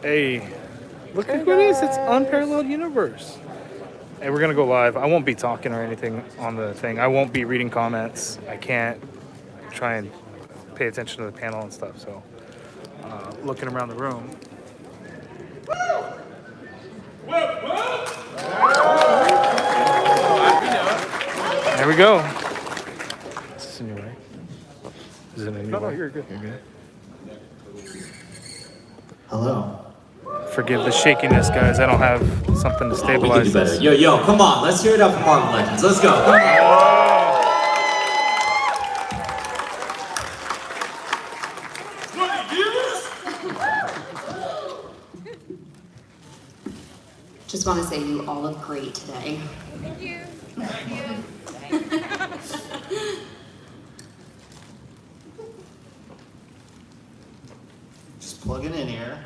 Hey, look at what it is. It's Unparalleled Universe. Hey, we're gonna go live. I won't be talking or anything on the thing. I won't be reading comments. I can't try and pay attention to the panel and stuff. So, looking around the room. There we go. Is this in your way? Is it in your way? No, you're good. You're good. Hello. Forgive the shakiness, guys. I don't have something to stabilize this. Yo, come on. Let's hear it up for Marvel Legends. Let's go. Come on. Just want to say you all look great today. Thank you. Just plug it in here.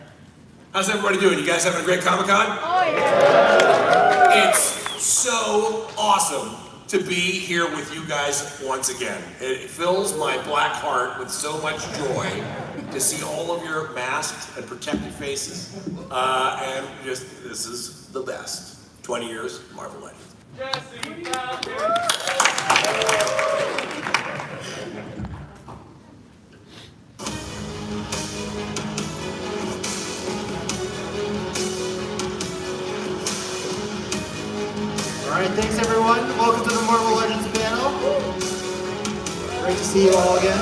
How's everybody doing? You guys having a great Comic-Con? Oh, yeah. It's so awesome to be here with you guys once again. It fills my black heart with so much joy to see all of your masked and protected faces. And just, this is the best. 20 years, Marvel Legends. Alright, thanks everyone. Welcome to the Marvel Legends panel. Great to see you all again.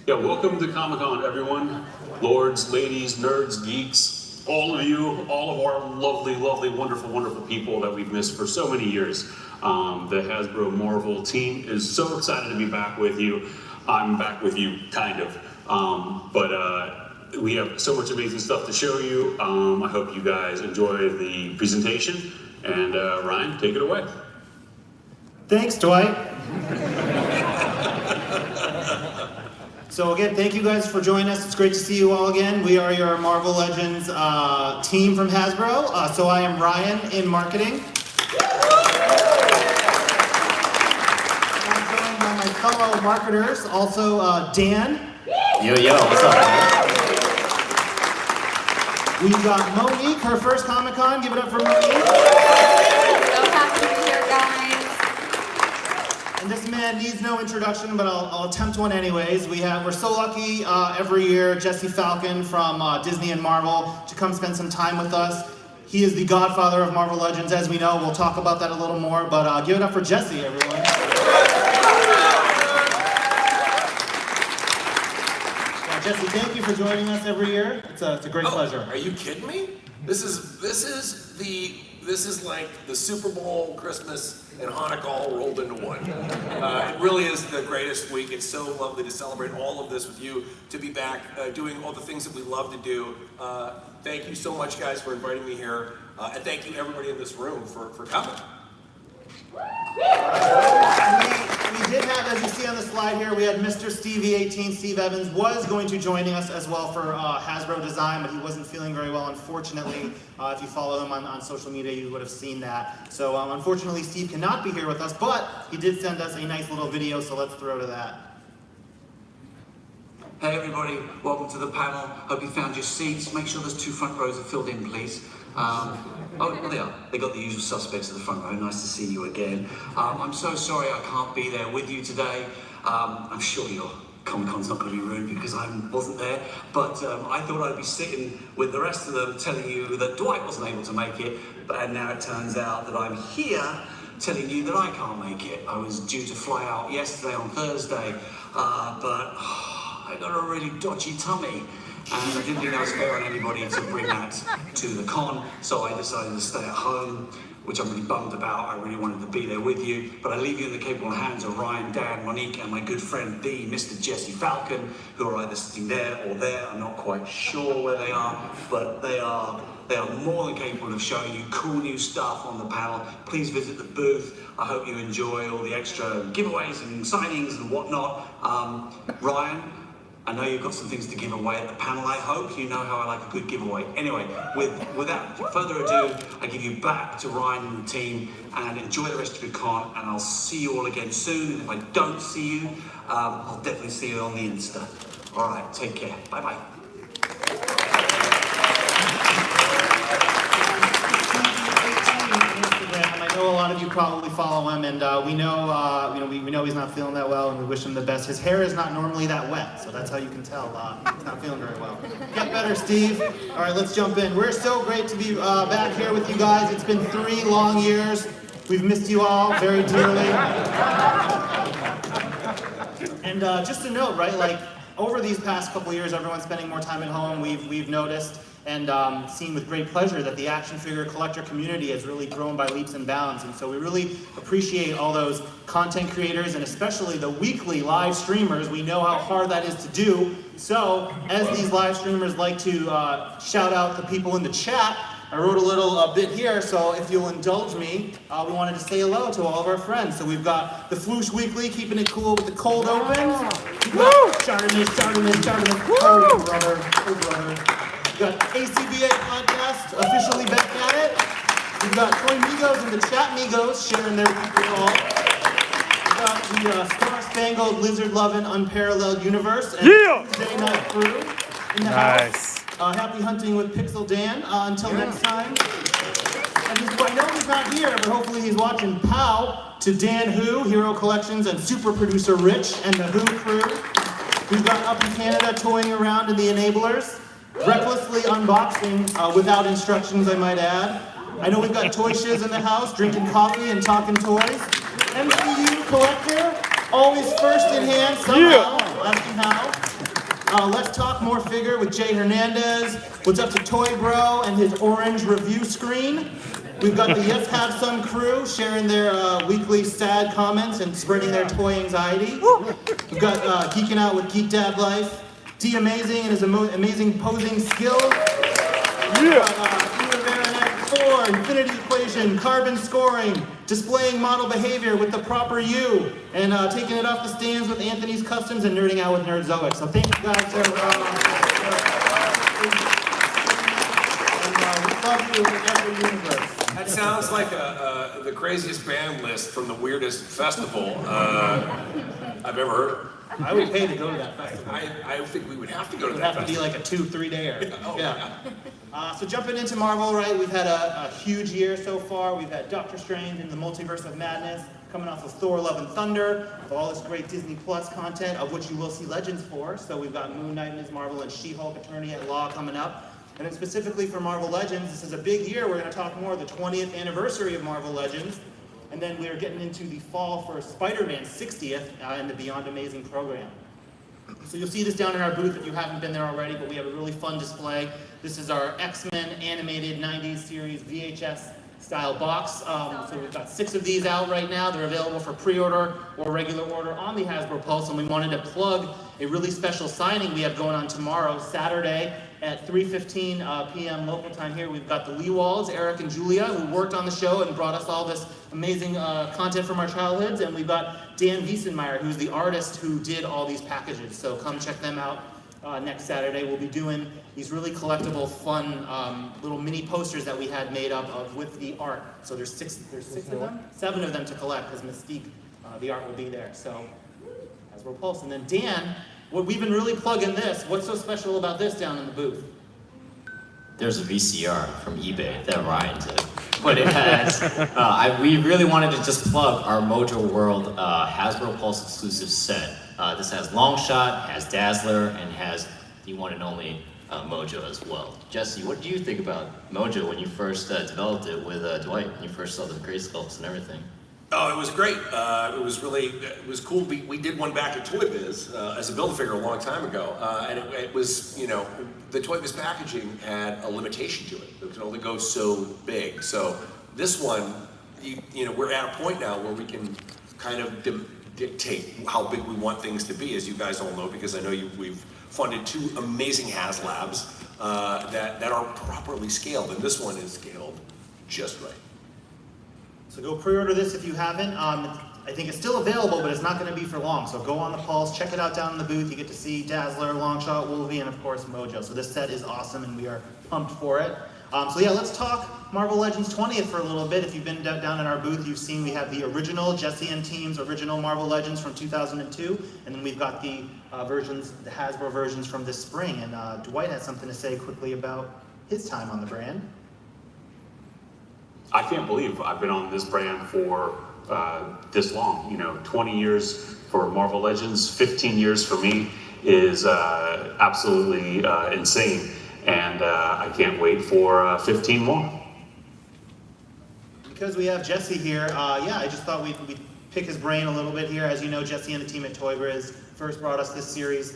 Yeah, welcome to Comic-Con, everyone. Lords, ladies, nerds, geeks, all of you, all of our lovely, lovely, wonderful, wonderful people that we've missed for so many years. The Hasbro Marvel team is so excited to be back with you. I'm back with you, kind of. But we have so much amazing stuff to show you. I hope you guys enjoy the presentation. And Ryan, take it away. Thanks, Dwight. So again, thank you guys for joining us. It's great to see you all again. We are your Marvel Legends team from Hasbro. So I am Ryan in marketing. I'm joined by my fellow marketers, also Dan. Yo, what's up, man? We've got Monique, her first Comic-Con. Give it up for Monique. So happy to be here, guys. And this man needs no introduction, but I'll attempt one anyways. We're so lucky every year, Jesse Falcon from Disney and Marvel to come spend some time with us. He is the godfather of Marvel Legends, as we know. We'll talk about that a little more, but give it up for Jesse, everyone. Jesse, thank you for joining us every year. It's a great pleasure. Are you kidding me? This is like the Super Bowl, Christmas, and Hanukkah all rolled into one. It really is the greatest week. It's so lovely to celebrate all of this with you, to be back doing all the things that we love to do. Thank you so much, guys, for inviting me here. And thank you, everybody in this room, for coming. We did have, as you see on the slide here, we had Mr. Stevie 18, Steve Evans, was going to joining us as well for Hasbro Design, but he wasn't feeling very well, unfortunately. If you follow him on social media, you would have seen that. So unfortunately, Steve cannot be here with us, but he did send us a nice little video, so let's throw to that. Hey everybody, welcome to the panel. Hope you found your seats. Make sure those two front rows are filled in, please. Oh, they are. They got the usual suspects at the front row. Nice to see you again. I'm so sorry I can't be there with you today. I'm sure your Comic-Con's not going to be ruined because I wasn't there. But I thought I'd be sitting with the rest of them telling you that Dwight wasn't able to make it. And now it turns out that I'm here telling you that I can't make it. I was due to fly out yesterday on Thursday, but I got a really dodgy tummy. And I didn't think that was fair on anybody to bring that to the con, so I decided to stay at home, which I'm really bummed about. I really wanted to be there with you, but I leave you in the capable hands of Ryan, Dan, Monique, and my good friend D, Mr. Jesse Falcon, who are either sitting there or there. I'm not quite sure where they are, but they are more than capable of showing you cool new stuff on the panel. Please visit the booth. I hope you enjoy all the extra giveaways and signings and whatnot. Ryan, I know you've got some things to give away at the panel, I hope. You know how I like a good giveaway. Anyway, without further ado, I give you back to Ryan and the team, and enjoy the rest of your con, and I'll see you all again soon. And if I don't see you, I'll definitely see you on the Insta. All right, take care. Bye-bye. I know a lot of you probably follow him, and we know, we know he's not feeling that well, and we wish him the best. His hair is not normally that wet, so that's how you can tell he's not feeling very well. Get better, Steve. All right, let's jump in. We're so great to be back here with you guys. It's been 3 long years. We've missed you all very dearly. And just a note, right? Like over these past couple years, everyone's spending more time at home. We've noticed and seen with great pleasure that the action figure collector community has really grown by leaps and bounds. And so we really appreciate all those content creators and especially the weekly live streamers. We know how hard that is to do. So as these live streamers like to shout out the people in the chat, I wrote a little bit here, so if you'll indulge me, we wanted to say hello to all of our friends. So we've got the Floosh Weekly, keeping it cool with the cold opens. We've got Chardonnay, oh brother. We've got ACBA Podcast, officially back at it. We've got Toy Migos and the Chat Migos sharing their weekly haul. We've got the Star Spangled Lizard Lovin' Unparalleled Universe and Tuesday Night Crew in the house. Happy hunting with Pixel Dan. Until next time. And I know he's not here, but hopefully he's watching. Pow to Dan Who, Hero Collections, and super producer Rich and the Who crew. We've got Up in Canada toying around in the Enablers. Recklessly unboxing without instructions, I might add. I know we've got Toy Shiz in the house, drinking coffee and talking toys. MCU Collector, always first in hand somehow. Asking how. Let's Talk More Figure with Jay Hernandez. What's up to Toy Bro and his orange review screen. We've got the Yes Have Some crew sharing their weekly sad comments and spreading their toy anxiety. We've got Geeking Out with Geek Dad Life. D Amazing and his amazing posing skills. Infinity Equation, Carbon Scoring, displaying model behavior with the proper U, and taking it off the stands with Anthony's Customs and nerding out with Nerdzoic. So thank you guys for and we love you in every universe. That sounds like the craziest band list from the weirdest festival I've ever heard. I would pay to go to that festival. I think we would have to go to It would that have to be festival. like a 2-3 dayer. Oh, Yeah. So jumping into Marvel, right? We've had a huge year so far. We've had Doctor Strange in the Multiverse of Madness, coming off of Thor: Love and Thunder, with all this great Disney Plus content, of which you will see Legends for. So we've got Moon Knight, Ms. Marvel, and She-Hulk: Attorney at Law coming up. And then specifically for Marvel Legends, this is a big year. We're going to talk more of the 20th anniversary of Marvel Legends. And then we're getting into the fall for Spider-Man 60th in the Beyond Amazing program. So you'll see this down in our booth if you haven't been there already, but we have a really fun display. This is our X-Men animated 90s series VHS style box. So we've got 6 of these out right now. They're available for pre-order or regular order on the Hasbro Pulse, and we wanted to plug a really special signing we have going on tomorrow, Saturday, at 3:15 p.m. local time here. We've got the Lee Walls, Eric and Julia, who worked on the show and brought us all this amazing content from our childhoods. And we've got Dan Wiesenmeyer, who's the artist who did all these packages. So come check them out next Saturday. We'll be doing these really collectible, fun little mini posters that we had made up of with the art. So there's six of them? 7 of them to collect, because Mystique, the art will be there. So Hasbro Pulse. And then Dan, we've been really plugging this. What's so special about this down in the booth? There's a VCR from eBay that Ryan did, but it has, we really wanted to just plug our Mojo World Hasbro Pulse exclusive set. This has Longshot, has Dazzler, and has the one and only Mojo as well. Jesse, what did you think about Mojo when you first developed it with Dwight, when you first saw the great sculpts and everything? Oh, it was great. It was cool. We did one back at Toy Biz as a Build-A-Figure a long time ago. And it was, the Toy Biz packaging had a limitation to it. It could only go so big. So this one, we're at a point now where we can kind of dictate how big we want things to be, as you guys all know, because I know we've funded 2 amazing HasLabs that are properly scaled. And this one is scaled just right. So go pre-order this if you haven't. I think it's still available, but it's not going to be for long. So go on the Pulse, check it out down in the booth. You get to see Dazzler, Longshot, Wolvie, and of course Mojo. So this set is awesome, and we are pumped for it. So yeah, let's talk Marvel Legends 20th for a little bit. If you've been down in our booth, you've seen we have the original Jesse and team's original Marvel Legends from 2002, and then we've got the versions, the Hasbro versions from this spring. And Dwight has something to say quickly about his time on the brand. I can't believe I've been on this brand for this long. 20 years for Marvel Legends, 15 years for me is absolutely insane. And I can't wait for 15 more. Because we have Jesse here, yeah, I just thought we'd pick his brain a little bit here. As you know, Jesse and the team at Toy Briz first brought us this series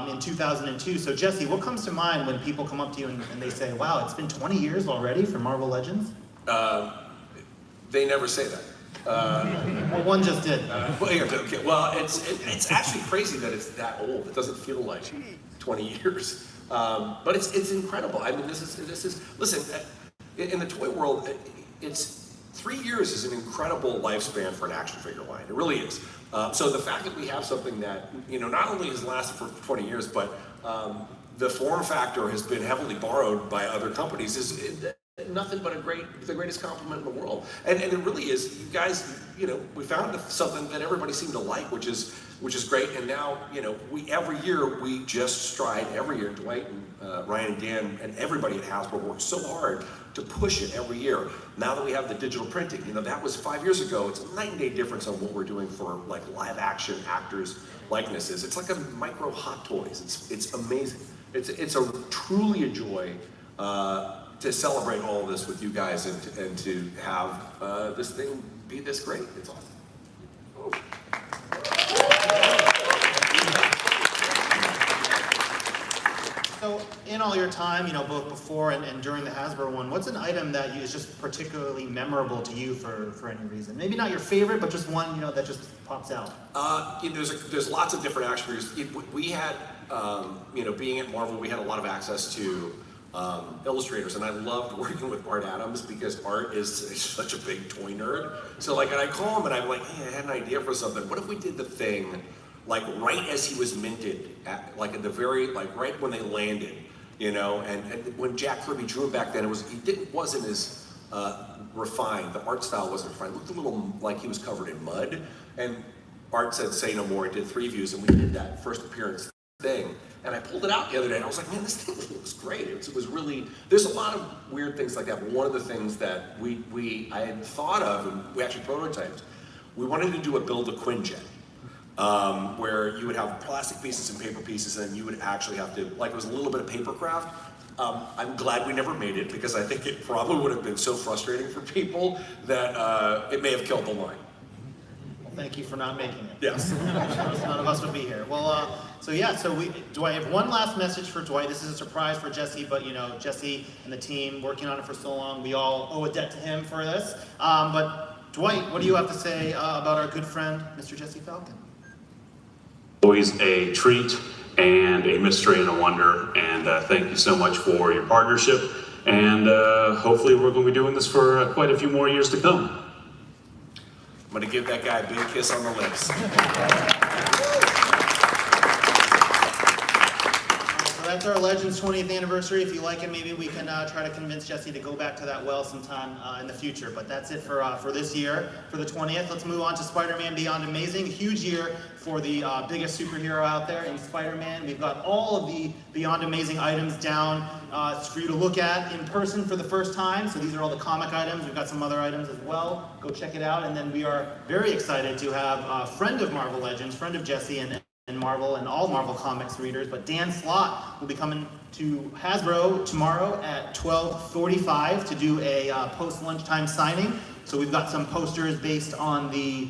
in 2002. So Jesse, what comes to mind when people come up to you and they say, wow, it's been 20 years already for Marvel Legends? They never say that. Well, one just did. Okay. Well, it's actually crazy that it's that old. It doesn't feel like 20 years. But it's incredible. I mean, this is listen, in the toy world, it's 3 years is an incredible lifespan for an action figure line. It really is. So the fact that we have something that, not only has lasted for 20 years, but the form factor has been heavily borrowed by other companies is nothing but the greatest compliment in the world. And it really is. You guys, we found something that everybody seemed to like, which is great. And now, every year we just strive. Every year, Dwight and Ryan and Dan and everybody at Hasbro work so hard to push it every year. Now that we have the digital printing, that was 5 years ago. It's a night and day difference on what we're doing for like live action actors likenesses. It's like a micro Hot Toys. It's amazing. It's truly a joy to celebrate all of this with you guys and to have this thing be this great. It's awesome. Oh. So in all your time, both before and during the Hasbro one, what's an item that is just particularly memorable to you for any reason? Maybe not your favorite, but just one, that just pops out. There's lots of different action figures. We had, being at Marvel, we had a lot of access to illustrators, and I loved working with Art Adams because Art is such a big toy nerd. So like, and I call him and I'm like, hey, I had an idea for something. What if we did the thing like right as he was minted, at the very, right when they landed, and when Jack Kirby drew him back then, it wasn't as refined. The art style wasn't refined. It looked a little like he was covered in mud. And Art said, say no more. It did 3 views, and we did that first appearance thing. And I pulled it out the other day, and I was like, man, this thing looks great. It was really, there's a lot of weird things like that. But one of the things that I had thought of, and we actually prototyped, we wanted to do a build a Quinjet. Where you would have plastic pieces and paper pieces, and you would actually have to, it was a little bit of paper craft. I'm glad we never made it, because I think it probably would have been so frustrating for people that it may have killed the line. Well, thank you for not making it. Yes. None of us would be here. Well, Dwight, I have one last message for Dwight. This is a surprise for Jesse, but Jesse and the team working on it for so long, we all owe a debt to him for this. But Dwight, what do you have to say about our good friend, Mr. Jesse Falcon? Always a treat and a mystery and a wonder, and thank you so much for your partnership, and hopefully we're going to be doing this for quite a few more years to come. I'm going to give that guy a big kiss on the lips. That's our Legends 20th anniversary. If you like it, maybe we can try to convince Jesse to go back to that well sometime in the future. But that's it for this year, for the 20th. Let's move on to Spider-Man Beyond Amazing. Huge year for the biggest superhero out there in Spider-Man. We've got all of the Beyond Amazing items down for you to look at in person for the first time. So these are all the comic items. We've got some other items as well. Go check it out. And then we are very excited to have a friend of Marvel Legends, friend of Jesse and Marvel and all Marvel Comics readers, but Dan Slott will be coming to Hasbro tomorrow at 12:45 to do a post-lunchtime signing. So we've got some posters based on the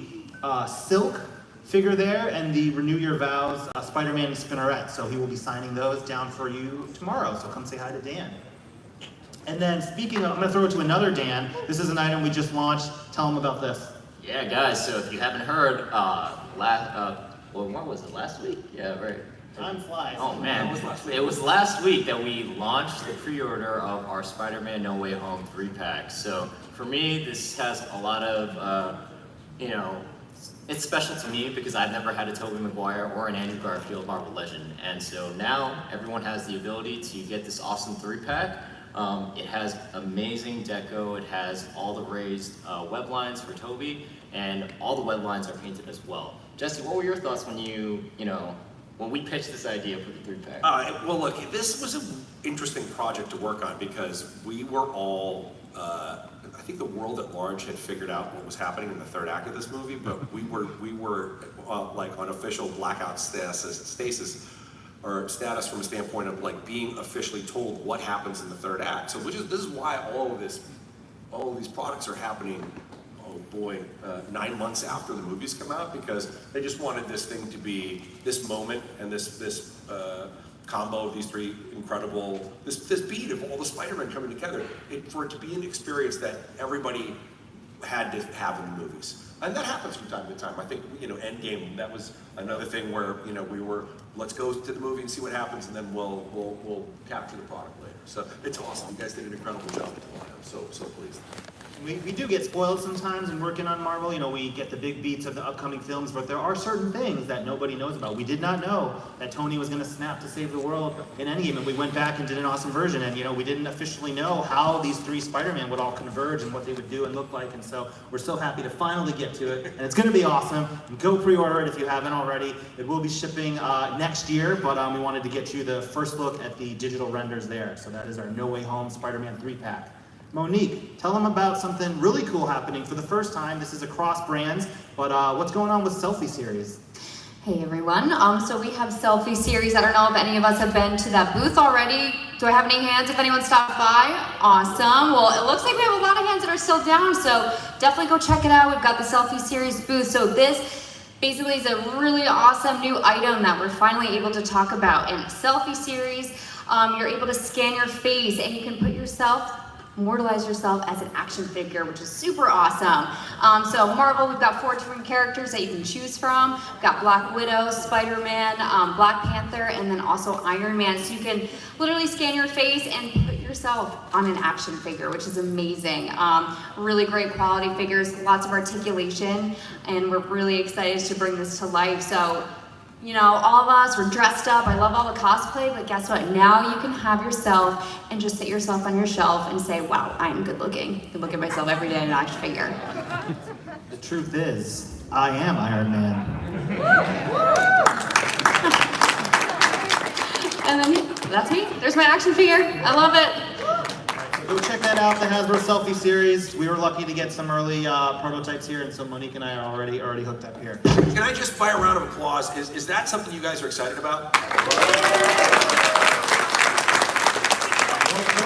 Silk figure there and the Renew Your Vows Spider-Man Spinneret. So he will be signing those down for you tomorrow. So come say hi to Dan. And then speaking of, I'm going to throw it to another Dan. This is an item we just launched. Tell him about this. Yeah, guys, so if you haven't heard, what was it, last week? Yeah, right. Time flies. Oh man, it was last week that we launched the pre-order of our Spider-Man No Way Home 3-pack. So for me, this has a lot of, it's special to me because I've never had a Tobey Maguire or an Andrew Garfield Marvel Legend, and so now everyone has the ability to get this awesome 3-pack. It has amazing deco, it has all the raised web lines for Tobey, and all the web lines are painted as well. Jesse, what were your thoughts when when we pitched this idea for the 3-pack? Well, look, this was an interesting project to work on because we were all, I think the world at large had figured out what was happening in the third act of this movie, but we were like on official blackout status or status from a standpoint of like being officially told what happens in the third act. So this is why all of these products are happening. Oh boy, 9 months after the movies come out, because they just wanted this thing to be this moment and this combo of these three incredible, this beat of all the Spider-Man coming together, for it to be an experience that everybody had to have in the movies. And that happens from time to time. I think, Endgame, that was another thing where, we were, let's go to the movie and see what happens, and then we'll capture the product later. So it's awesome. You guys did an incredible job. I'm so pleased. We do get spoiled sometimes in working on Marvel. We get the big beats of the upcoming films, but there are certain things that nobody knows about. We did not know that Tony was going to snap to save the world in Endgame, and we went back and did an awesome version, and we didn't officially know how these three Spider-Man would all converge and what they would do and look like, and so we're so happy to finally get to it, and it's going to be awesome. Go pre-order it if you haven't already. It will be shipping next year, but we wanted to get you the first look at the digital renders there. So that is our No Way Home Spider-Man 3-pack. Monique, tell them about something really cool happening for the first time. This is across brands, but what's going on with Selfie series? Hey everyone, so we have Selfie series. I don't know if any of us have been to that booth already. Do I have any hands if anyone stopped by? Awesome. Well, it looks like we have a lot of hands that are still down, so definitely go check it out. We've got the Selfie series booth. So this basically is a really awesome new item that we're finally able to talk about. In Selfie series, you're able to scan your face and you can put immortalize yourself as an action figure, which is super awesome. So Marvel, we've got 4 different characters that you can choose from. We've got Black Widow, Spider-Man, Black Panther, and then also Iron Man. So you can literally scan your face and put yourself on an action figure, which is amazing. Really great quality figures, lots of articulation, and we're really excited to bring this to life. So all of us, we're dressed up. I love all the cosplay, but guess what? Now you can have yourself and just sit yourself on your shelf and say, wow, I am good looking. I can look at myself every day in an action figure. The truth is, I am Iron Man. And then that's me. There's my action figure. I love it. Go check that out, the Hasbro Selfie series. We were lucky to get some early prototypes here, and so Monique and I are already hooked up here. Can I just fire a round of applause? Is that something you guys are excited about? Go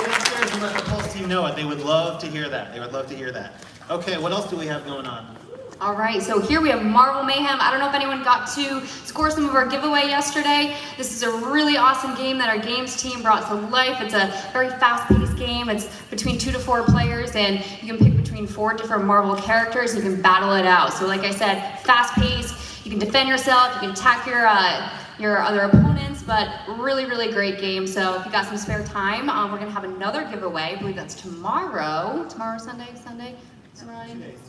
downstairs and let the Pulse team know it. They would love to hear that. Okay, what else do we have going on? All right, so here we have Marvel Mayhem. I don't know if anyone got to score some of our giveaway yesterday. This is a really awesome game that our games team brought to life. It's a very fast-paced game. It's between 2 to 4 players, and you can pick between 4 different Marvel characters, and you can battle it out. So like I said, fast-paced. You can defend yourself. You can attack your other opponents, but really, really great game. So if you got some spare time, we're gonna have another giveaway. I believe that's tomorrow. Sunday?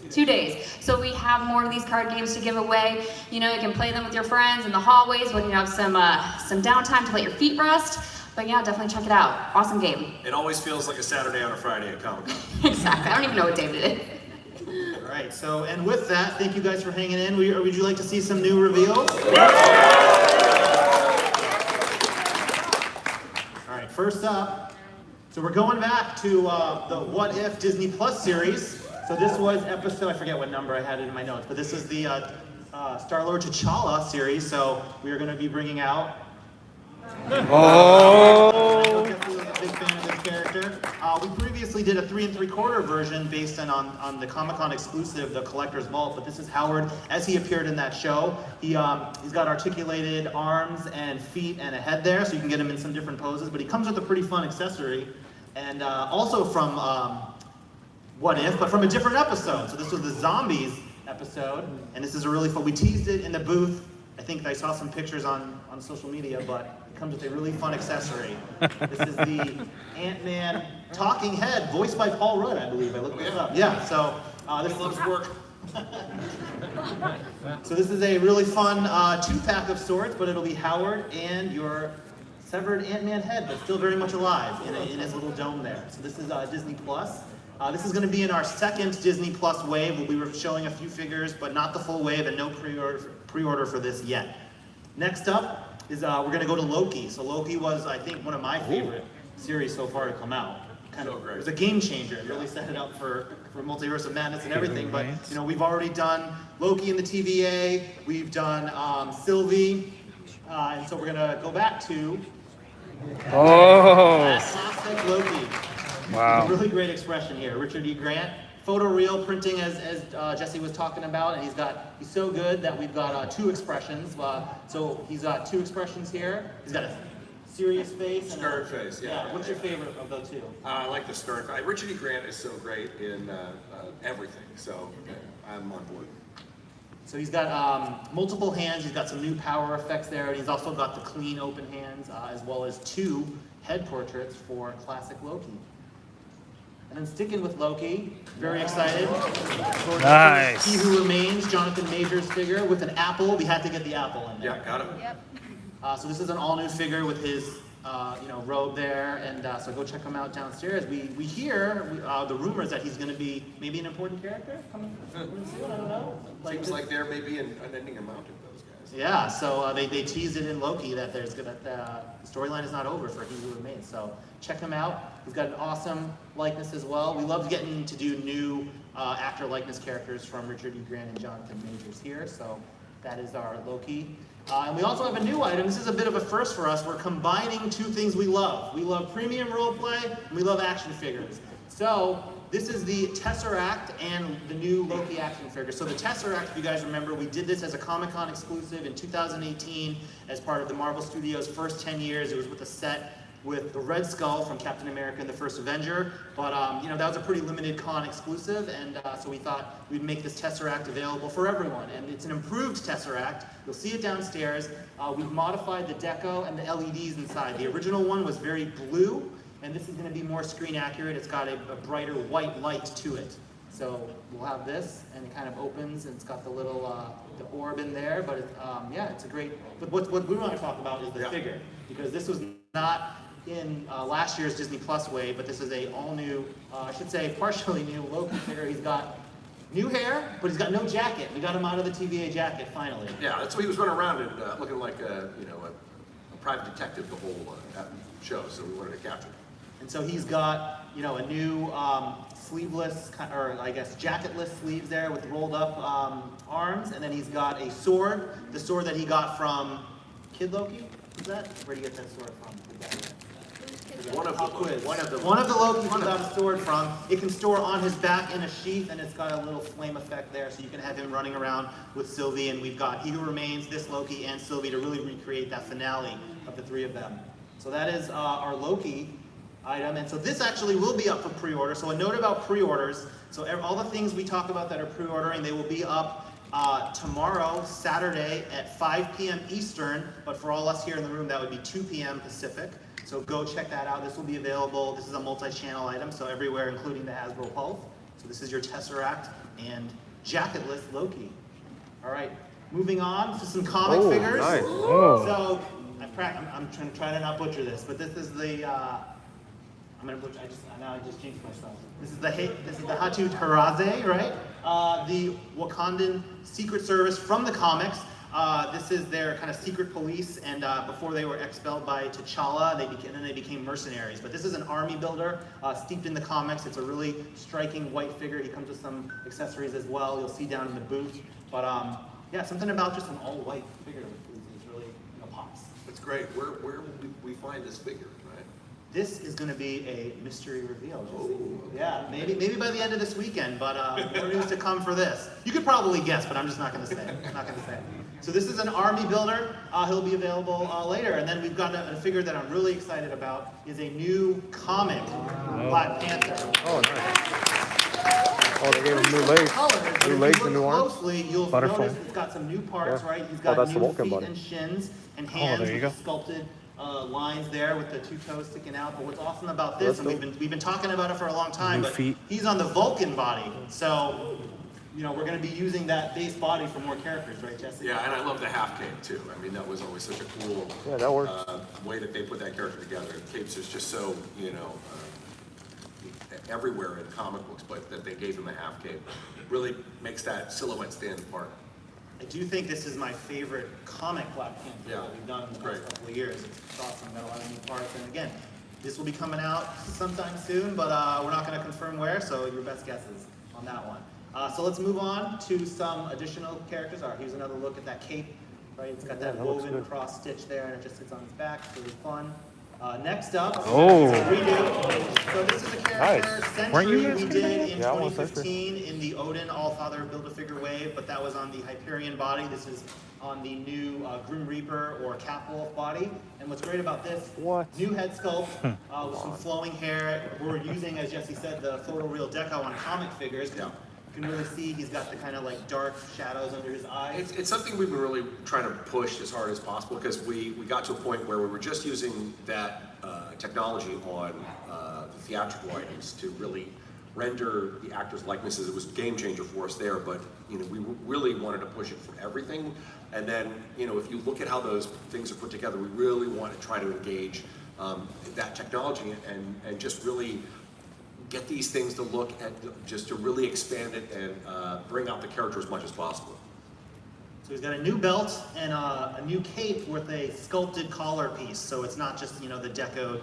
2 days. So we have more of these card games to give away. You can play them with your friends in the hallways when you have some downtime to let your feet rest. But yeah, definitely check it out. Awesome game. It always feels like a Saturday on a Friday at Comic-Con. Exactly. I don't even know what day it is. All right, so, and with that, thank you guys for hanging in. Would you like to see some new reveals? All right, first up, so we're going back to the What If Disney Plus series. So this was episode, I forget what number, I had it in my notes, but this is the Star-Lord T'Challa series, so we are going to be bringing out... Oh! I'm a big fan of this character. We previously did a 3 3/4 version based on the Comic-Con exclusive, the Collector's Vault, but this is Howard as he appeared in that show. He's got articulated arms and feet and a head there, so you can get him in some different poses, but he comes with a pretty fun accessory, and also from... What If, but from a different episode. So this was the Zombies episode, and this is a really fun, we teased it in the booth. I think I saw some pictures on social media, but it comes with a really fun accessory. This is the Ant-Man talking head, voiced by Paul Rudd, I believe. I looked this up. Yeah, so this loves work. So this is a really fun 2-pack of sorts, but it'll be Howard and your severed Ant-Man head, but still very much alive in his little dome there. So this is Disney Plus. This is going to be in our second Disney Plus wave. We were showing a few figures, but not the full wave, and no pre-order for this yet. Next up is we're going to go to Loki. So Loki was, I think, one of my favorite series so far to come out. It was a game changer. It really set it up for Multiverse of Madness and everything. But you know, we've already done Loki in the TVA. We've done Sylvie, and so we're gonna go back to classic Loki. Wow. Really great expression here. Richard E. Grant, photoreal printing, as Jesse was talking about, and he's so good that we've got 2 expressions. So he's got 2 expressions here. He's got a serious face and stern face. Yeah. What's your favorite of those 2? I like the stern face. Richard E. Grant is so great in everything, so I'm on board. So he's got multiple hands. He's got some new power effects there, and he's also got the clean open hands, as well as 2 head portraits for classic Loki. And then sticking with Loki, very excited. Nice. He Who Remains, Jonathan Majors figure with an apple. We had to get the apple in there. Yeah, got him. Yep. So this is an all-new figure with his, robe there, and so go check him out downstairs. We hear the rumors that he's going to be maybe an important character coming soon. I don't know. Seems like there may be an unending amount of those guys. Yeah, so they teased it in Loki that the storyline is not over for He Who Remains. So check him out. He's got an awesome likeness as well. We love getting to do new actor likeness characters from Richard E. Grant and Jonathan Majors here. So that is our Loki. And we also have a new item. This is a bit of a first for us. We're combining 2 things we love. We love premium roleplay, and we love action figures. So this is the Tesseract and the new Loki action figure. So the Tesseract, if you guys remember, we did this as a Comic-Con exclusive in 2018 as part of the Marvel Studios' first 10 years. It was with a set with the Red Skull from Captain America and the First Avenger, but that was a pretty limited con exclusive, and so we thought we'd make this Tesseract available for everyone, and it's an improved Tesseract. You'll see it downstairs. We've modified the deco and the LEDs inside. The original one was very blue, and this is going to be more screen accurate. It's got a brighter white light to it. So we'll have this, and it kind of opens, and it's got the little the orb in there, but it's a great, but what we want to talk about is the figure, because this was not in last year's Disney Plus wave, but this is a all-new, I should say partially new Loki figure. He's got new hair, but he's got no jacket. We got him out of the TVA jacket finally. Yeah, that's why he was running around and looking like a private detective the whole show. So we wanted to capture him. And so he's got a new sleeveless, or I guess jacketless sleeves there with rolled up arms, and then he's got a sword, the sword that he got from Kid Loki. Is that? Where do you get that sword from? One of the Lokis he got a sword from. It can store on his back in a sheath, and it's got a little flame effect there, so you can have him running around with Sylvie. And we've got He Who Remains, this Loki, and Sylvie to really recreate that finale of the 3 of them. So that is our Loki item, and so this actually will be up for pre-order. So a note about pre-orders. So all the things we talk about that are pre-ordering, they will be up tomorrow, Saturday at 5 p.m. Eastern, but for all us here in the room, that would be 2 p.m. Pacific. So go check that out. This will be available. This is a multi-channel item, so everywhere, including the Hasbro Pulse. So this is your Tesseract and jacketless Loki. All right, moving on to some comic figures. Nice. So I'm trying to try to not butcher this, but this is the I'm gonna butcher. I just jinxed myself. This is the Hatu Taraze, right? The Wakandan Secret Service from the comics. This is their kind of secret police, and before they were expelled by T'Challa, they became mercenaries. But this is an army builder steeped in the comics. It's a really striking white figure. He comes with some accessories as well. You'll see down in the booth. But something about just an all-white figure is really pops. That's great. Where will we find this figure? This is going to be a mystery reveal. Yeah, maybe by the end of this weekend, but more news to come for this. You could probably guess, but I'm just not going to say it. So this is an army builder. He'll be available later. And then we've got a figure that I'm really excited about, is a new comic, Black Panther. Oh, nice. Oh, they gave him new legs. New legs and new arms. Closely, you'll notice it's got some new parts, right? He's got new feet and shins and hands with sculpted lines there with the 2 toes sticking out. But what's awesome about this, and we've been talking about it for a long time, but he's on the Vulcan body. So you know, we're going to be using that base body for more characters, right, Jesse? Yeah, and I love the half cape too. I mean, that was always such a cool way that they put that character together. Capes is just so, you know, everywhere in comic books, but that they gave him a half cape really makes that silhouette stand apart. I do think this is my favorite comic Black Panther Yeah, that we've done in the great. past couple of years. It's awesome, got a lot of new parts, and again, this will be coming out sometime soon, but we're not going to confirm where, so your best guesses on that one. So let's move on to some additional characters. All right, here's another look at that cape, right? It's got that woven cross stitch there, and it just sits on his back. It's really fun. Next up, Oh. redo. So this is a character, Nice. Weren't you Sentry, guys we gonna did do in that? Yeah, I want 2015 in the Odin All-Father Build-A-Figure wave, but that was on the Hyperion body. This is on the new Grim Reaper or Catwolf body. And what's great about this, new head sculpt with some flowing hair. We're using, as Jesse said, the photoreal deco on comic figures. You can really see he's got the kind of like dark shadows under his eyes. It's something we've been really trying to push as hard as possible because we got to a point where we were just using that technology on the theatrical items to really render the actors' likenesses. It was a game changer for us there, but you know, we really wanted to push it for everything. And then, you know, if you look at how those things are put together, we really want to try to engage that technology and just really get these things to look at, just to really expand it and bring out the character as much as possible. So he's got a new belt and a new cape with a sculpted collar piece. So it's not just, you know, the decoed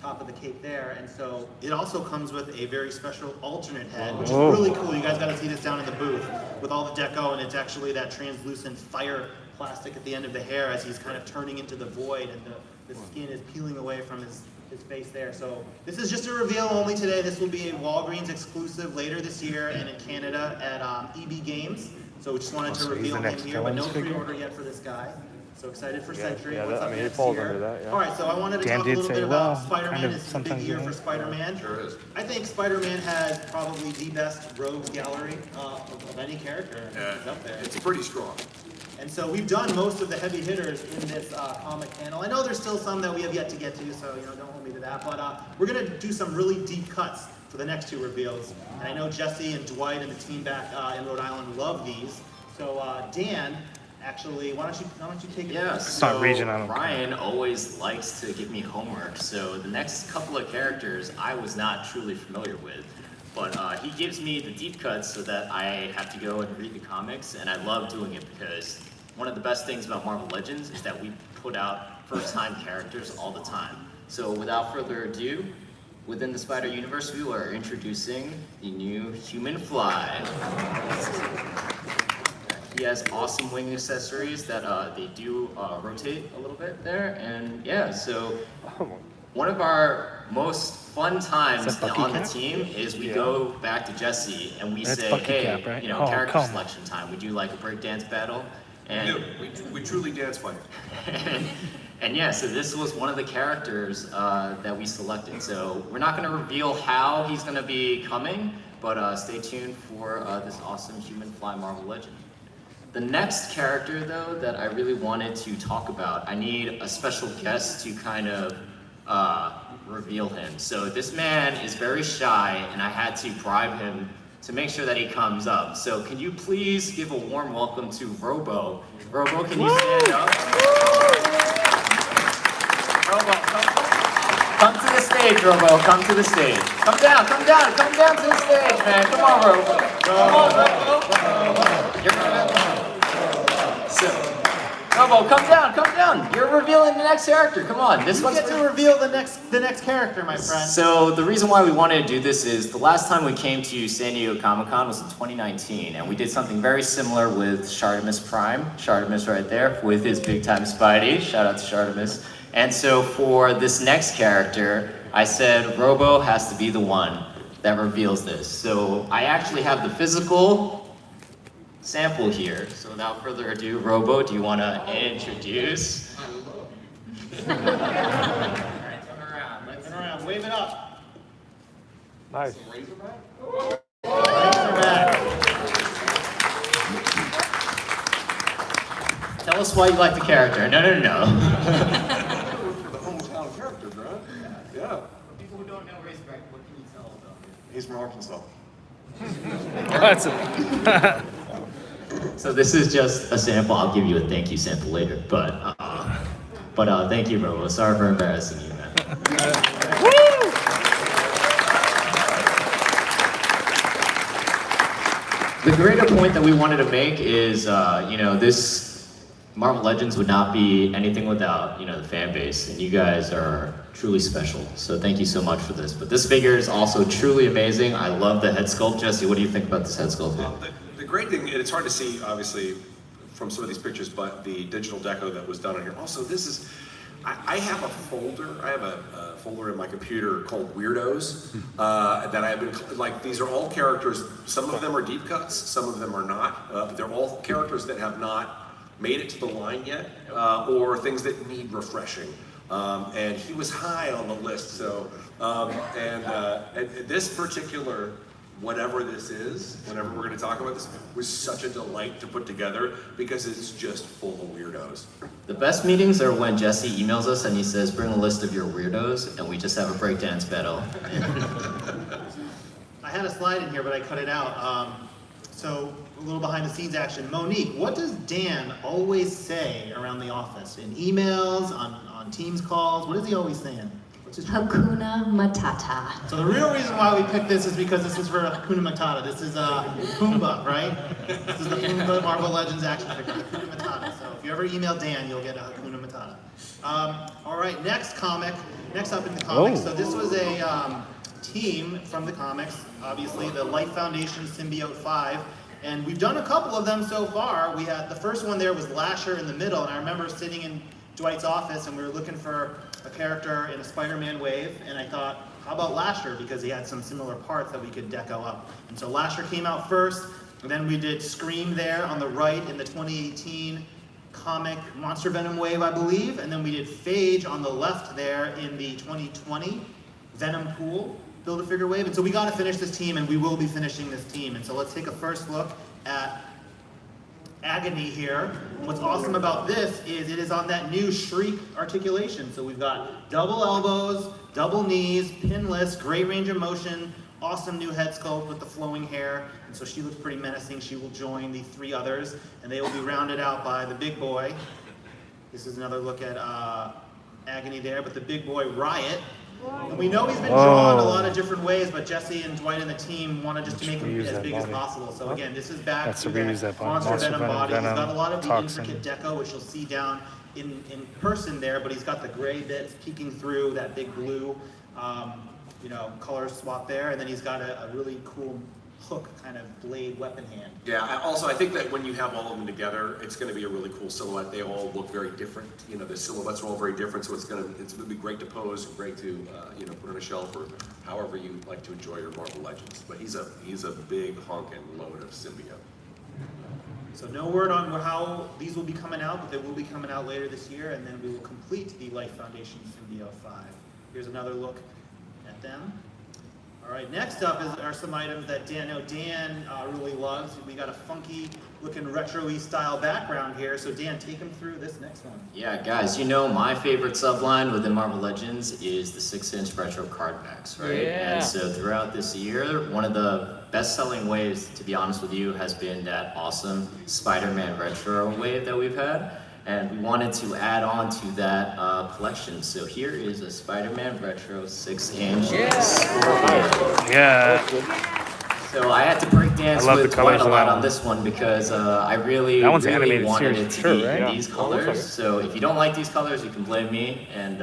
top of the cape there. And so it also comes with a very special alternate head, which is really cool. You guys got to see this down in the booth with all the deco, and it's actually that translucent fire plastic at the end of the hair as he's kind of turning into the void, and the skin is peeling away from his face there. So this is just a reveal only today. This will be a Walgreens exclusive later this year and in Canada at EB Games. So we just wanted to reveal him here, but no pre-order yet for this guy. So excited for Sentry. What's up next here? All right, so I wanted to talk a little bit about Spider-Man. It's a big year for Spider-Man. Sure is. I think Spider-Man has probably the best rogues gallery of any character up there. It's pretty strong. And so we've done most of the heavy hitters in this comic panel. I know there's still some that we have yet to get to, so you know, don't hold me to that. But we're gonna do some really deep cuts for the next two reveals. And I know Jesse and Dwight and the team back in Rhode Island love these. So Dan, actually, why don't you take it? Yeah, It's not region, I don't care. Ryan always likes to give me homework, so the next couple of characters I was not truly familiar with. But he gives me the deep cuts so that I have to go and read the comics, and I love doing it because one of the best things about Marvel Legends is that we put out first-time characters all the time. So without further ado, within the Spider Universe, we are introducing the new Human Fly. He has awesome wing accessories that they do rotate a little bit there, and yeah, so one of our most fun times on the team is we go back to Jesse and we say, hey, Cap, right? you know, character selection time. We do like a breakdance battle, and we truly dance funny. and yeah, so this was one of the characters that we selected. So we're not going to reveal how he's going to be coming, but stay tuned for this awesome Human Fly Marvel Legend. The next character, though, that I really wanted to talk about, I need a special guest to kind of reveal him. So this man is very shy, and I had to bribe him to make sure that he comes up. So can you please give a warm welcome to Robo? Robo, can you stand up? Robo, come to the stage, Robo. Come to the stage. Come down to the stage, man. Come on, Robo. Come on, Robo. You're Robo, come down. You're revealing the next character. Come on, this one's get to reveal the next character, my friend. So the reason why we wanted to do this is the last time we came to San Diego Comic-Con was in 2019, and we did something very similar with Shartimus Prime. Shartimus right there with his big time Spidey. Shout out to Shartimus. And so for this next character, I said Robo has to be the one that reveals this. So I actually have the physical sample here. So without further ado, Robo, do you want to introduce? Turn around, wave it up. Nice. Tell us why you like the character. No. The hometown character, right? Yeah. For people who don't know Raceback, what can you tell about him? He's from Arkansas. That's So this is just a sample. I'll give you a thank you sample later, but thank you, bro. Sorry for embarrassing you, man. The greater point that we wanted to make is, this Marvel Legends would not be anything without, the fan base, and you guys are truly special. So thank you so much for this. But this figure is also truly amazing. I love the head sculpt. Jesse, what do you think about this head sculpt? The great thing, and it's hard to see, obviously, from some of these pictures, but the digital deco that was done on here. Also, this is, I have a folder. I have a folder in my computer called Weirdos that I've been, like, these are all characters. Some of them are deep cuts, some of them are not. But they're all characters that have not made it to the line yet, or things that need refreshing. And he was high on the list. So, and this particular, whatever this is, whenever we're going to talk about this, was such a delight to put together because it's just full of weirdos. The best meetings are when Jesse emails us and he says, bring a list of your weirdos, and we just have a breakdance battle. I had a slide in here, but I cut it out. So a little behind the scenes action. Monique, what does Dan always say around the office? In emails, on Teams calls? What is he always saying? What's his Hakuna Matata. So the real reason why we picked this is because this is for Hakuna Matata. This is Pumbaa, right? This is the Pumbaa Marvel Legends action figure, Hakuna Matata. So if you ever email Dan, you'll get a Hakuna Matata. All right, next up in the comics. So this was a team from the comics, obviously, the Life Foundation Symbiote 5. And we've done a couple of them so far. We had the first one there was Lasher in the middle, and I remember sitting in Dwight's office and we were looking for a character in a Spider-Man wave, and I thought, how about Lasher? Because he had some similar parts that we could deco up. And so Lasher came out first, and then we did Scream there on the right in the 2018 comic Monster Venom wave, I believe, and then we did Phage on the left there in the 2020 Venom Pool Build-A-Figure wave. And so we got to finish this team, and we will be finishing this team. And so let's take a first look at Agony here. What's awesome about this is it is on that new Shriek articulation. So we've got double elbows, double knees, pinless, great range of motion, awesome new head sculpt with the flowing hair. And so she looks pretty menacing. She will join the three others, and they will be rounded out by the big boy. This is another look at Agony there, but the big boy Riot. And we know he's been drawn a lot of different ways, but Jesse and Dwight and the team wanted just to make him as big as possible. So again, this is back to that Monster Venom body. He's got a lot of the intricate deco, which you'll see down in person there, but he's got the gray bits peeking through that big blue, color swap there, and then he's got a really cool hook kind of blade weapon hand. Yeah, I think that when you have all of them together, it's going to be a really cool silhouette. They all look very different. The silhouettes are all very different, so it's going to be great to pose, great to put on a shelf, or however you like to enjoy your Marvel Legends. But he's a big honking load of symbiote. So no word on how these will be coming out, but they will be coming out later this year, and then we will complete the Life Foundation Symbiote 5. Here's another look at them. All right, next up are some items that Dan really loves. We got a funky looking retro-y style background here. So Dan, take him through this next one. Yeah, guys, my favorite subline within Marvel Legends is the 6-inch retro card packs, right? Yeah. And so throughout this year, one of the best-selling waves, to be honest with you, has been that awesome Spider-Man retro wave that we've had. And we wanted to add on to that collection. So here is a Spider-Man retro 6-inch. Yeah. So I had to break dance with quite a lot on this one because I really wanted it to be in these colors. So if you don't like these colors, you can blame me. And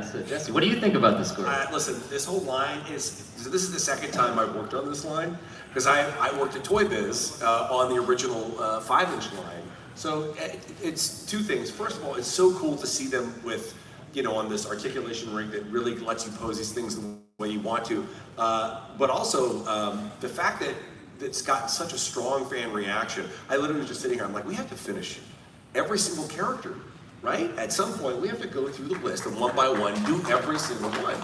so Jesse, what do you think about this score? Listen, this whole line this is the second time I've worked on this line, because I worked at Toy Biz on the original 5-inch line. So it's two things. First of all, it's so cool to see them with, on this articulation rig that really lets you pose these things the way you want to. But also, the fact that it's gotten such a strong fan reaction. I literally was just sitting here, I'm like, we have to finish every single character, right? At some point, we have to go through the list and one by one do every single one.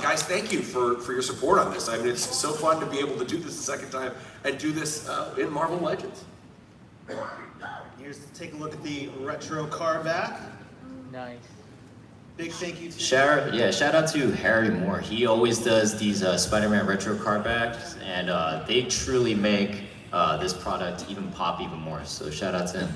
Guys, thank you for your support on this. I mean, it's so fun to be able to do this the second time and do this in Marvel Legends. Take a look at the retro car back. Nice. Big thank you to Shout out to Harry Moore. He always does these Spider-Man retro card backs, and they truly make this product even pop even more. So shout out to him.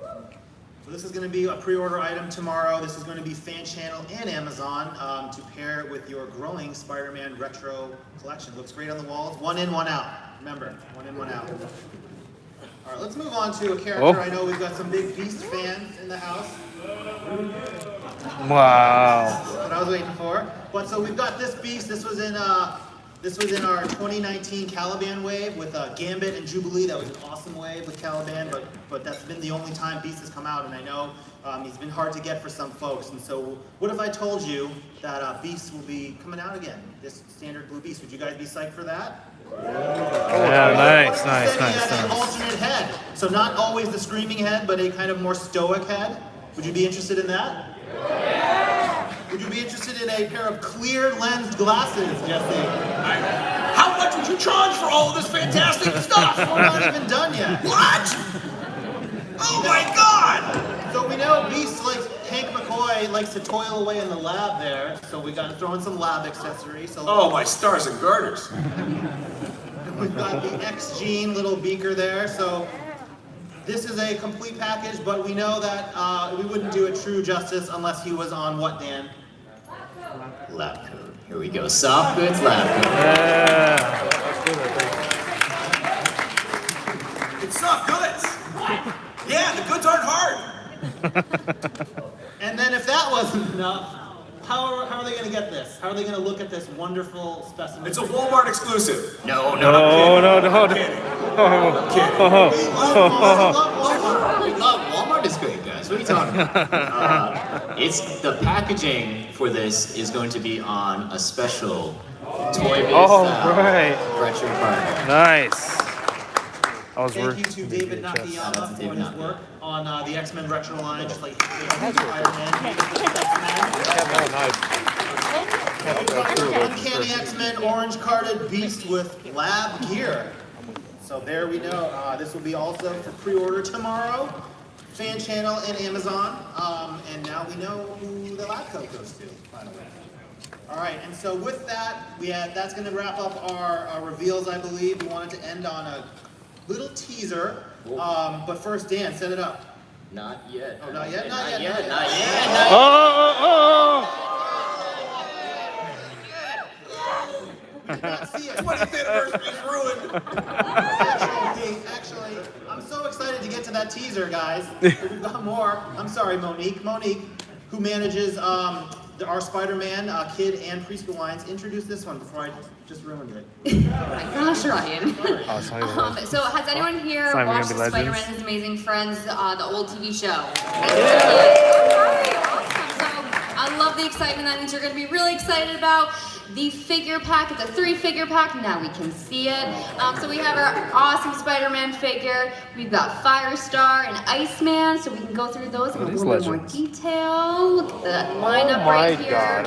So this is going to be a pre-order item tomorrow. This is going to be Fan Channel and Amazon to pair it with your growing Spider-Man retro collection. Looks great on the walls. One in, one out. Remember, one in, one out. All right, let's move on to a character. I know we've got some big Beast fans in the house. Wow. That's what I was waiting for. But so we've got this Beast. This was in our 2019 Caliban wave with Gambit and Jubilee. That was an awesome wave with Caliban, but that's been the only time Beast has come out, and I know he's been hard to get for some folks. And so what if I told you that Beast will be coming out again, this standard blue Beast? Would you guys be psyched for that? Yeah, nice. An alternate head. So not always the screaming head, but a kind of more stoic head. Would you be interested in that? Yeah. Would you be interested in a pair of clear lensed glasses, Jesse? How much would you charge for all of this fantastic stuff? We're not even done yet. What? Oh my God! So we know Beast, like Hank McCoy, likes to toil away in the lab there. So we got to throw in some lab accessories. So Oh, my stars and garters. we've got the X-Gene little beaker there. So this is a complete package, but we know that we wouldn't do it true justice unless he was on what, Dan? Lab coat. Here we go. Soft goods lab coat. Yeah. It's soft goods. Yeah, the goods aren't hard. And then if that wasn't enough, how are they going to get this? How are they going to look at this wonderful specimen? It's a Walmart exclusive. No. We love Walmart is great, guys. What are you talking about? It's the packaging for this is going to be on a special toy-based retro card. Nice. Thank you to David Nakayama for his work on the X-Men retro line, just like Spider-Man. Uncanny X-Men orange carded Beast with lab gear. So there we know. This will be also for pre-order tomorrow. Fan Channel and Amazon. And now we know who the lab coat goes to, by the way. All right, and so with that, that's going to wrap up our reveals, I believe. We wanted to end on a little teaser. But first, Dan, set it up. Not yet. Oh, not yet? Not yet. Did not see it. 25th anniversary is ruined. Actually, I'm so excited to get to that teaser, guys. We've got more. I'm sorry, Monique. Monique, who manages our Spider-Man kid and preschool lines. Introduce this one before I just ruined it. Oh my gosh, Ryan. So has anyone here watched Spider-Man and His Amazing Friends, the old TV show? Okay, awesome. So I love the excitement. That means you're going to be really excited about the figure pack. It's a 3-figure pack. Now we can see it. So we have our awesome Spider-Man figure. We've got Firestar and Iceman. So we can go through those in a little bit more detail. Look at the lineup right here.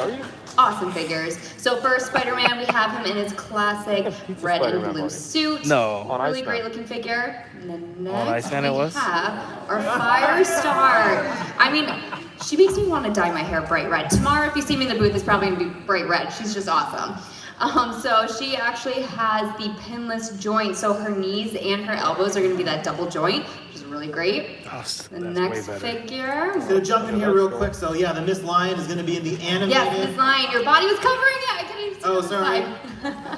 Awesome figures. So first, Spider-Man, we have him in his classic red and blue suit. Really great looking figure. And then next, we have our Firestar. I mean, she makes me want to dye my hair bright red. Tomorrow, if you see me in the booth, it's probably going to be bright red. She's just awesome. So she actually has the pinless joint. So her knees and her elbows are going to be that double joint, which is really great. The next figure. I'm going to jump in here real quick. So yeah, the Miss Lion is going to be in the animated. Yes, Miss Lion. Your body was covering it. I couldn't even see. Oh, sorry.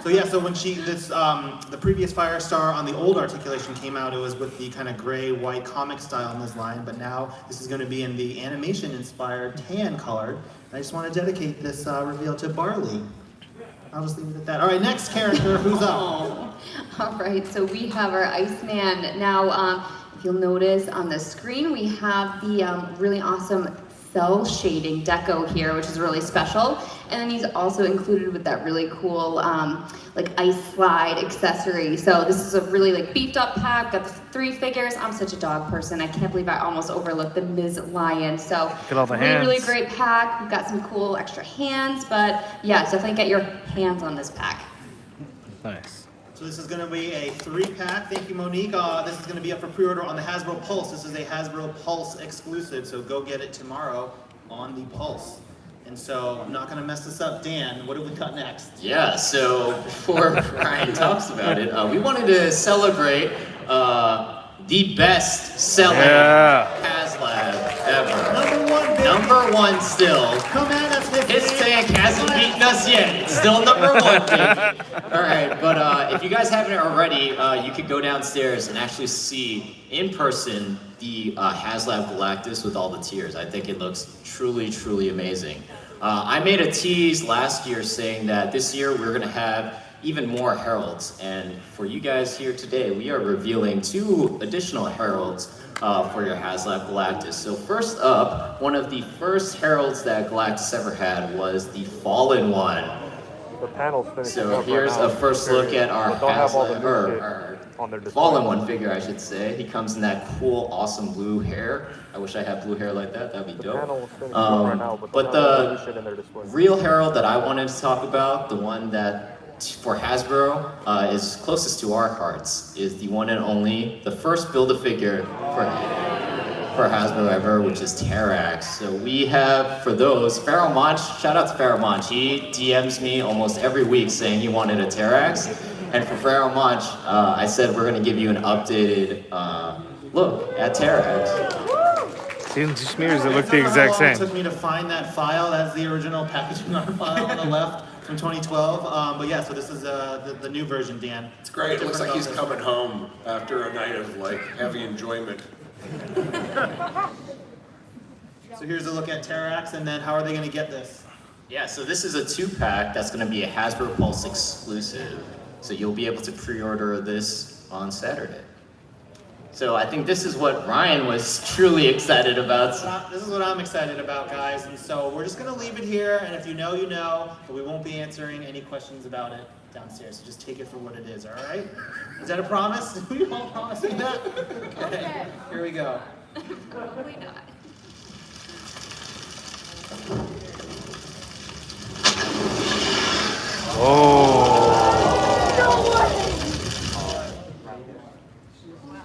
So yeah, so when the previous Firestar on the old articulation came out, it was with the kind of gray-white comic style Miss Lion, but now this is going to be in the animation-inspired tan colored. I just want to dedicate this reveal to Barley. I'll just leave it at that. All right, next character, who's up? All right, so we have our Iceman. Now, if you'll notice on the screen, we have the really awesome cell shading deco here, which is really special. And then he's also included with that really cool like ice slide accessory. So this is a really like beefed up pack. Got the 3 figures. I'm such a dog person. I can't believe I almost overlooked the Ms. Lion. So really great pack. We've got some cool extra hands, but yeah, definitely get your hands on this pack. Nice. So this is going to be a 3-pack. Thank you, Monique. This is going to be up for pre-order on the Hasbro Pulse. This is a Hasbro Pulse exclusive, so go get it tomorrow. on the Pulse. And so I'm not going to mess this up. Dan, what have we got next? Yeah, so before Ryan talks about it, we wanted to celebrate the best selling HasLab ever. Number one, baby. Number one still. Come at us, His tank hasn't beaten us yet. It's still number one, baby. All right, but if you guys haven't already, you could go downstairs and actually see in person the HasLab Galactus with all the tiers. I think it looks truly, truly amazing. I made a tease last year saying that this year we're gonna have even more heralds, and for you guys here today, we are revealing 2 additional heralds for your HasLab Galactus. So first up, one of the first heralds that Galactus ever had was the Fallen one. The panel's finished. So here's a first look at our HasLab, or our Fallen one figure, I should say. He comes in that cool, awesome blue hair. I wish I had blue hair like that. That'd be dope. But the real herald that I wanted to talk about, the one that for Hasbro is closest to our hearts, is the one and only, the first Build-A-Figure for Hasbro ever, which is Terrax. So we have, for those, Pharaoh Monch, shout out to Pharaoh Monch. He DMs me almost every week saying he wanted a Terrax. And for Pharaoh Monch, I said we're gonna give you an updated look at Terrax. See, just mirrors that look the exact same. It took me to find that file. That's the original packaging art file on the left from 2012. But yeah, so this is the new version, Dan. It's great. It looks like he's coming home after a night of like heavy enjoyment. So here's a look at Terrax, and then how are they going to get this? Yeah, so this is a 2-pack that's going to be a Hasbro Pulse exclusive. So you'll be able to pre-order this on Saturday. So I think this is what Ryan was truly excited about. This is what I'm excited about, guys. And so we're just going to leave it here. And if you know, you know. But we won't be answering any questions about it downstairs. So just take it for what it is, all right? Is that a promise? Are we all promising that? Okay. Here we go. Probably not.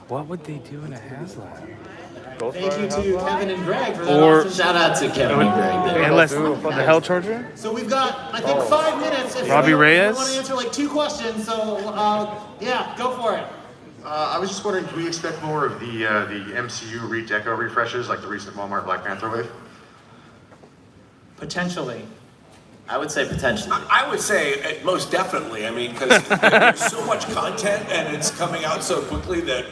What would they do in a HasLab? Thank you to Kevin and Greg for that. Or- awesome Shout out to Kevin and Greg there. Unless the Hell Charger? So we've got, I think, 5 minutes. If Robbie you Reyes? want to answer like 2 questions, so yeah, go for it. I was just wondering, can we expect more of the MCU redeco refreshes like the recent Walmart Black Panther wave? Potentially. I would say potentially. I would say most definitely. I mean, because there's so much content and it's coming out so quickly that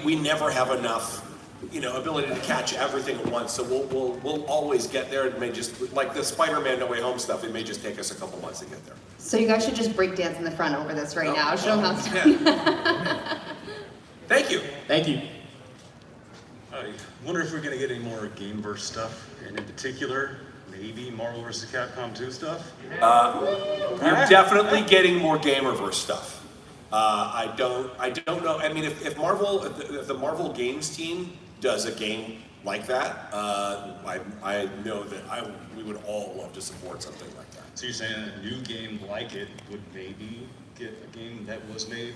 we never have enough, ability to catch everything at once. So we'll always get there. It may just like the Spider-Man No Way Home stuff. It may just take us a couple months to get there. So you guys should just break dance in the front over this right now. Show them how it's Yeah. Thank you. Thank you. I wonder if we're going to get any more Gameverse stuff, and in particular, maybe Marvel vs. Capcom 2 stuff? You're definitely getting more Gamerverse stuff. I don't know. I mean, if the Marvel Games team does a game like that, I know that we would all love to support something like that. So you're saying a new game like it would maybe get a game that was made,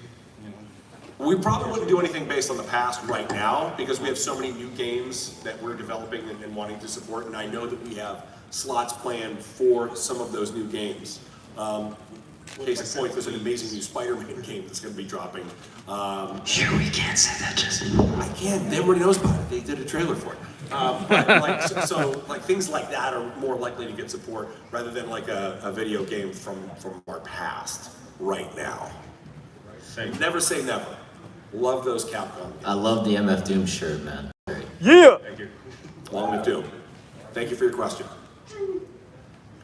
We probably wouldn't do anything based on the past right now because we have so many new games that we're developing and wanting to support, and I know that we have slots planned for some of those new games. Case in point, there's an amazing new Spider-Man game that's going to be dropping. Here we can't say that, Jesse. I can't. Everybody knows about it. They did a trailer for it. But so things like that are more likely to get support rather than like a video game from our past right now. Never say never. Love those Capcom games. I love the MF Doom shirt, man. Yeah! Thank you. Long live Doom. Thank you for your question.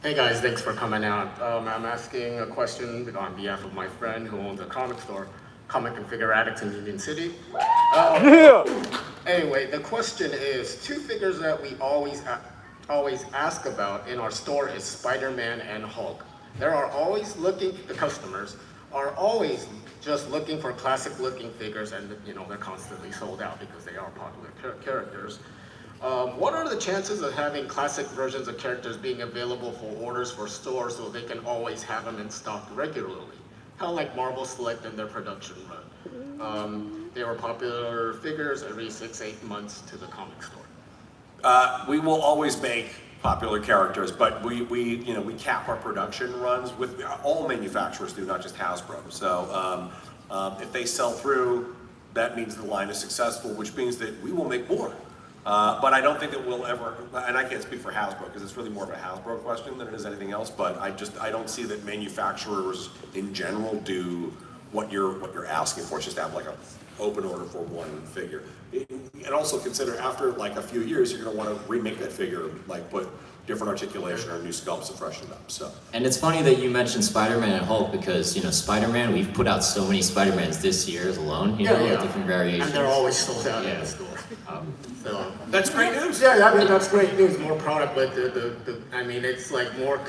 Hey guys, thanks for coming out. I'm asking a question on behalf of my friend who owns a comic store, Comic and Figure Addicts in Union City. Anyway, the question is, 2 figures that we always ask about in our store is Spider-Man and Hulk. The customers are always just looking for classic looking figures, and they're constantly sold out because they are popular characters. What are the chances of having classic versions of characters being available for orders for stores so they can always have them in stock regularly? Kind of like Marvel Select in their production run. They were popular figures every 6-8 months to the comic store. We will always make popular characters, but we cap our production runs with all manufacturers do, not just Hasbro. So if they sell through, that means the line is successful, which means that we will make more. But I don't think that we'll ever, and I can't speak for Hasbro because it's really more of a Hasbro question than it is anything else, but I don't see that manufacturers in general do what you're asking for, just to have like an open order for one figure. And also consider after like a few years, you're gonna wanna remake that figure, like put different articulation or new sculpts to freshen it up, so. And it's funny that you mentioned Spider-Man and Hulk because, Spider-Man, we've put out so many Spider-Mans this year alone, different variations. And they're always sold out in the store. So that's great news. Yeah, I mean that's great news. More product, but I mean it's like more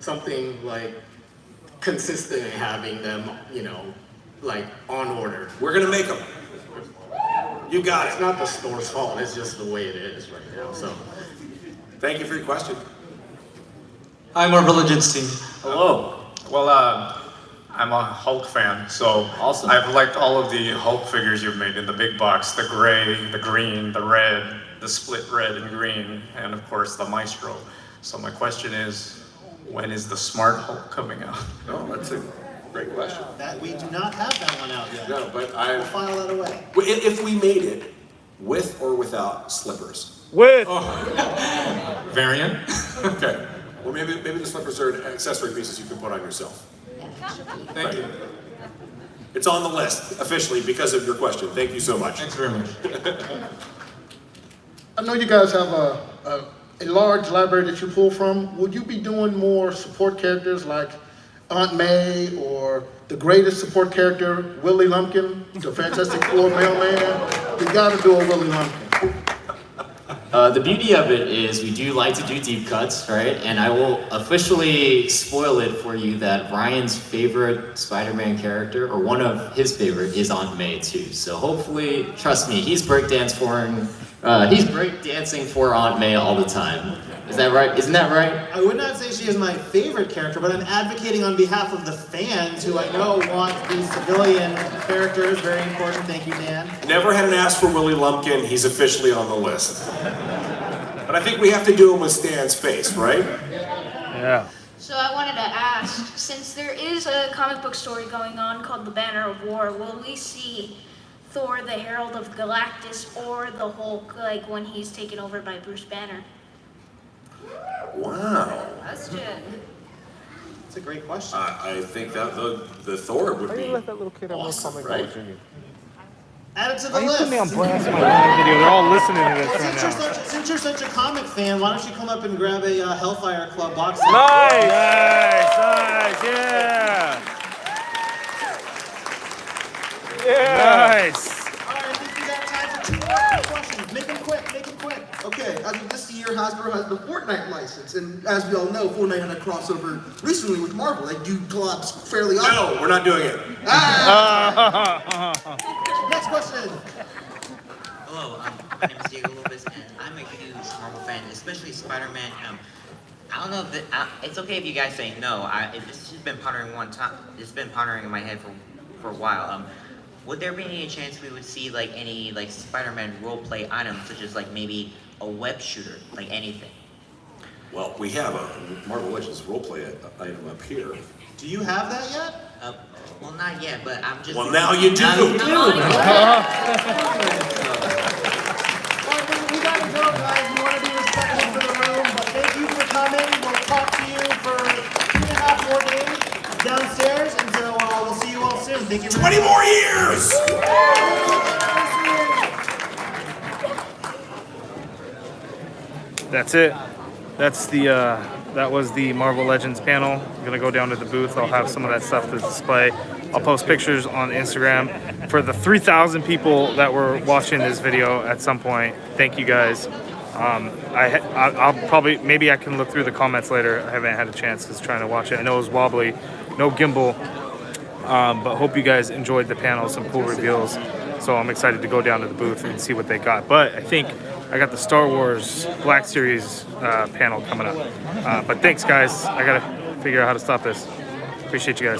something like consistent in having them, like on order. We're gonna make them. You got it. It's not the store's fault. It's just the way it is right now. So, thank you for your question. Hi, Marvel Legends team. Hello. Well, I'm a Hulk fan, so awesome. I've liked all of the Hulk figures you've made in the big box, the gray, the green, the red, the split red and green, and of course the Maestro. So my question is, when is the Smart Hulk coming out? Oh, that's a great question. That we do not have that one out yet. No, but We'll file that away. If we made it with or without slippers. With. Variant? Okay. Well, maybe the slippers are accessory pieces you can put on yourself. Thank you. It's on the list officially because of your question. Thank you so much. Thanks very much. I know you guys have a large library that you pull from. Would you be doing more support characters like Aunt May or the greatest support character, Willie Lumpkin, the Fantastic Four mailman? You gotta do a Willie Lumpkin. The beauty of it is we do like to do deep cuts, right? And I will officially spoil it for you that Ryan's favorite Spider-Man character, or one of his favorite, is Aunt May too. So hopefully, trust me, he's breakdancing for Aunt May all the time. Is that right? Isn't that right? I would not say she is my favorite character, but I'm advocating on behalf of the fans who I know want these civilian characters. Very important. Thank you, Dan. Never had an ask for Willie Lumpkin. He's officially on the list. But I think we have to do him with Stan's face, right? Yeah. So I wanted to ask, since there is a comic book story going on called The Banner of War, will we see Thor, the Herald of Galactus, or the Hulk, like when he's taken over by Bruce Banner? Wow. Question. It's a great question. I think that the Thor would be let that little kid awesome, right? Add it to the Why you list. put me on blast in my live video? They're all listening to this right now. Since you're such a comic fan, why don't you come up and grab a Hellfire Club box set? Nice, yeah. Nice. All right, I think we got time for 2 more questions. Make them quick. Okay, as of this year, Hasbro has the Fortnite license, and as we all know, Fortnite had a crossover recently with Marvel. They do collabs fairly often. No, we're not doing it. Next question. Hello, my name is Diego Lopez, and I'm a huge Marvel fan, especially Spider-Man. I don't know if it's okay if you guys say no. This has been pondering It's been pondering in my head for a while. Would there be any chance we would see like any like Spider-Man roleplay items, such as like maybe a web shooter, like anything? Well, we have a Marvel Legends roleplay item up here. Do you have that yet? Well, not yet, but I'm just. Well, now you do. All right, we gotta go, guys. We want to be respectful for the room, but thank you for coming. We'll talk to you for 2.5 more days downstairs, and so we'll see you all soon. Thank you. 20 more years. That's it. That was the Marvel Legends panel. I'm gonna go down to the booth. I'll have some of that stuff to display. I'll post pictures on Instagram. For the 3,000 people that were watching this video at some point, thank you guys. I'll probably, maybe I can look through the comments later. I haven't had a chance because trying to watch it. I know it was wobbly, no gimbal, but hope you guys enjoyed the panel, some cool reveals. So I'm excited to go down to the booth and see what they got. But I think I got the Star Wars Black Series panel coming up. But thanks, guys. I gotta figure out how to stop this. Appreciate you guys.